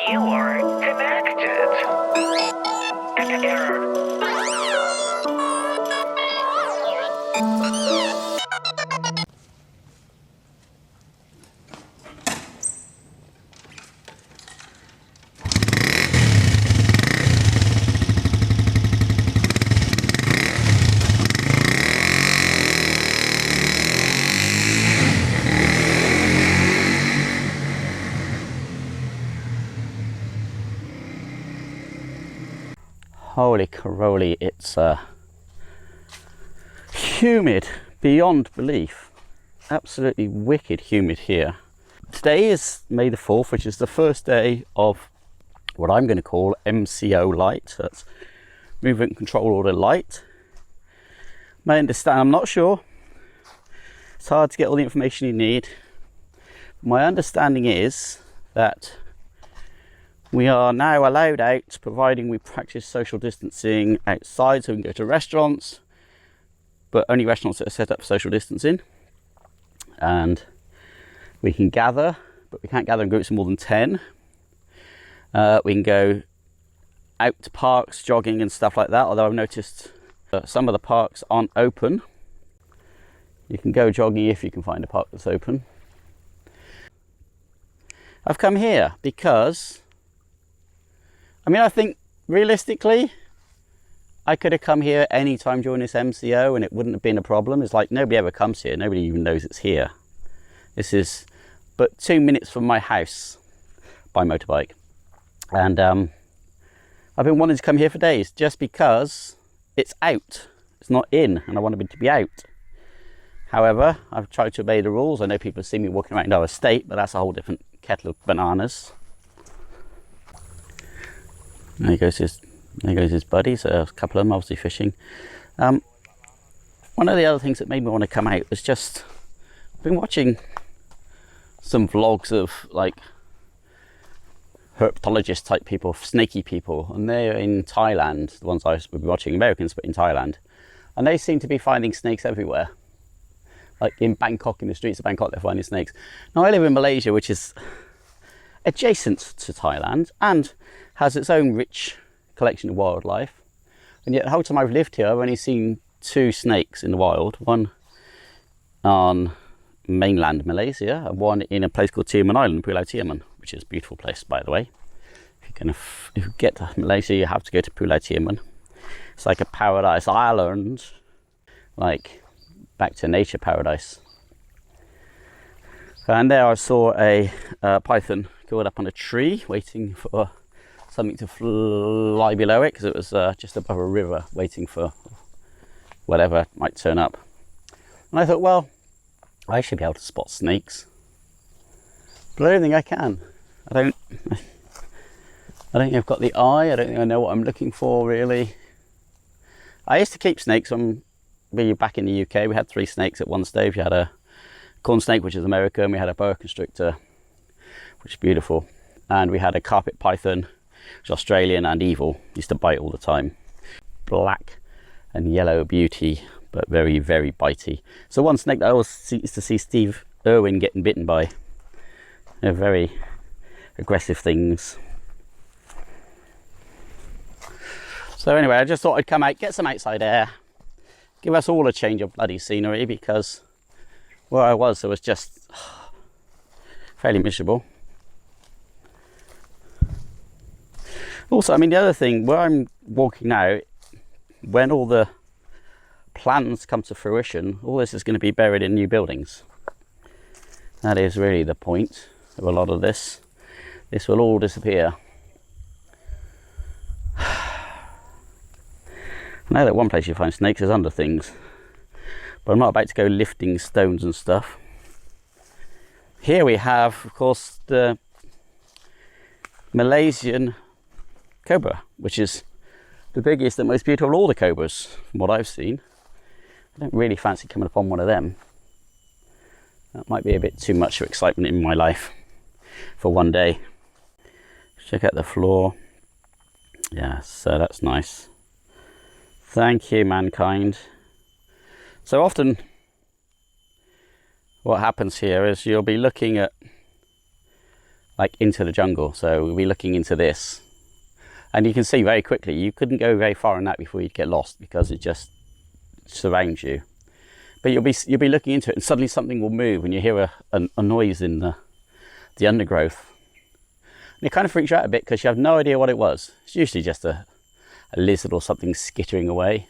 You are connected. Error. Holy caroli, it's humid beyond belief. Absolutely wicked humid here. Today is May the 4th, which is the first day of what I'm going to call MCO lite. That's Movement Control Order Lite. I understand, I'm not sure. It's hard to get all the information you need. My understanding is that we are now allowed out, providing we practice social distancing outside, so we can go to restaurants, but only restaurants that are set up for social distancing. And we can gather, but we can't gather in groups of more than 10. We can go out to parks, jogging and stuff like that, although I've noticed some of the parks aren't open. You can go jogging if you can find a park that's open. I've come here because I think realistically, I could have come here any time during this MCO and it wouldn't have been a problem. It's like nobody ever comes here. Nobody even knows it's here. This is but 2 minutes from my house by motorbike. And I've been wanting to come here for days just because it's out. It's not in and I want it to be out. However, I've tried to obey the rules. I know people see me walking around our estate, but that's a whole different kettle of bananas. There goes his buddy, so a couple of them obviously fishing. One of the other things that made me want to come out was just, I've been watching some vlogs of like herpetologist type people, snaky people, and they're in Thailand, the ones I've been watching, Americans, but in Thailand. And they seem to be finding snakes everywhere. Like in Bangkok, in the streets of Bangkok, they're finding snakes. Now I live in Malaysia, which is adjacent to Thailand and has its own rich collection of wildlife, and yet the whole time I've lived here I've only seen 2 snakes in the wild, one on mainland Malaysia and one in a place called Tioman Island, Pulau Tioman, which is a beautiful place, by the way. If you get to Malaysia, you have to go to Pulau Tioman. It's like a paradise island, like back to nature paradise. And there I saw a python curled up on a tree waiting for something to fly below it, because it was just above a river waiting for whatever might turn up. And I thought, well, I should be able to spot snakes, but I don't think I can. I don't think I've got the eye. I don't think I know what I'm looking for really. I used to keep snakes when we were back in the UK. We had 3 snakes at one stage. We had a corn snake, which is American, we had a boa constrictor, which is beautiful, and we had a carpet python, which is Australian and evil, used to bite all the time. Black and yellow beauty, but very, very bitey. So one snake that I always used to see Steve Irwin getting bitten by. They're very aggressive things. So anyway, I just thought I'd come out, get some outside air, give us all a change of bloody scenery, because where I was, it was just fairly miserable. Also, the other thing, where I'm walking now, when all the plans come to fruition, all this is going to be buried in new buildings. That is really the point of a lot of this. This will all disappear. I know that one place you find snakes is under things, but I'm not about to go lifting stones and stuff. Here we have, of course, the Malaysian cobra, which is the biggest and most beautiful of all the cobras, from what I've seen. I don't really fancy coming upon one of them. That might be a bit too much of excitement in my life for one day. Check out the floor. Yeah, so that's nice. Thank you, mankind. So often what happens here is you'll be looking at like into the jungle. So we'll be looking into this, and you can see very quickly you couldn't go very far in that before you'd get lost, because it just surrounds you. But you'll be looking into it, and suddenly something will move, and you hear a noise in the undergrowth. And it kind of freaks you out a bit because you have no idea what it was. It's usually just a lizard or something skittering away.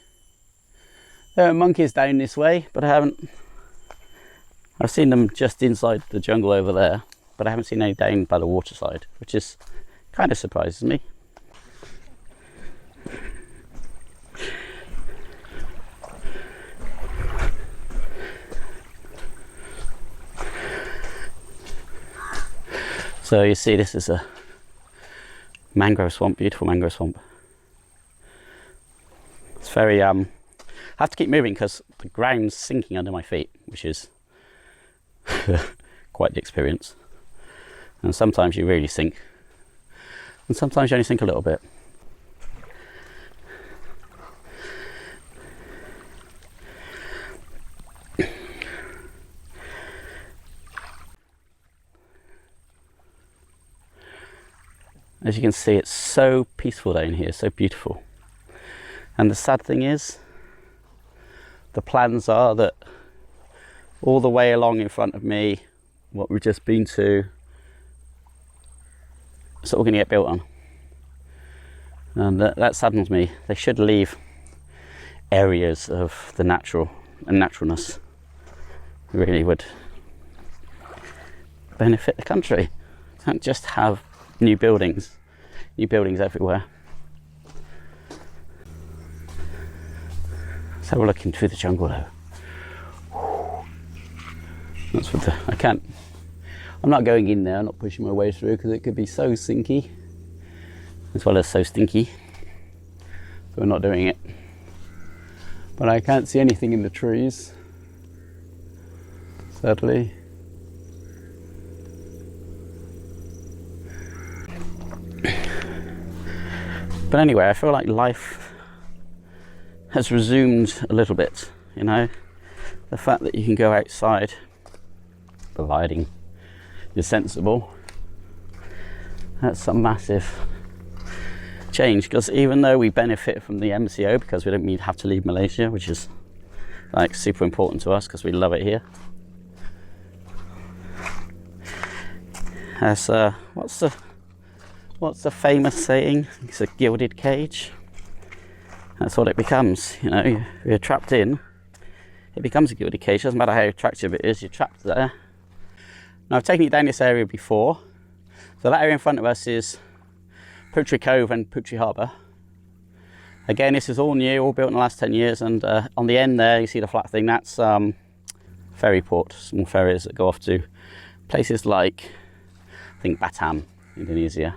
There are monkeys down this way, but I've seen them just inside the jungle over there, but I haven't seen any down by the waterside, which is kind of surprises me. So you see, this is a mangrove swamp, beautiful mangrove swamp. It's very, I have to keep moving because the ground's sinking under my feet, which is quite the experience. And sometimes you really sink, and sometimes you only sink a little bit. As you can see, it's so peaceful down here, so beautiful. And the sad thing is, the plans are that all the way along in front of me, what we've just been to, it's all going to get built on. And that saddens me. They should leave areas of the natural and naturalness. It really would benefit the country. Don't just have new buildings everywhere. Let's have a look into the jungle though. That's what I'm not going in there, I'm not pushing my way through, because it could be so sinky as well as so stinky. So we're not doing it. But I can't see anything in the trees, sadly. But anyway, I feel like life has resumed a little bit, you know. The fact that you can go outside, providing you're sensible, that's a massive change. Because even though we benefit from the MCO because we don't have to leave Malaysia, which is like super important to us because we love it here. As what's the famous saying? It's a gilded cage. That's what it becomes, you know. You're trapped in, it becomes a gilded cage. Doesn't matter how attractive it is, you're trapped there. Now I've taken you down this area before. So that area in front of us is Putri Cove and Putri Harbour. Again, this is all new, all built in the last 10 years. And on the end there, you see the flat thing, that's ferry port, small ferries that go off to places like, I think, Batam, Indonesia.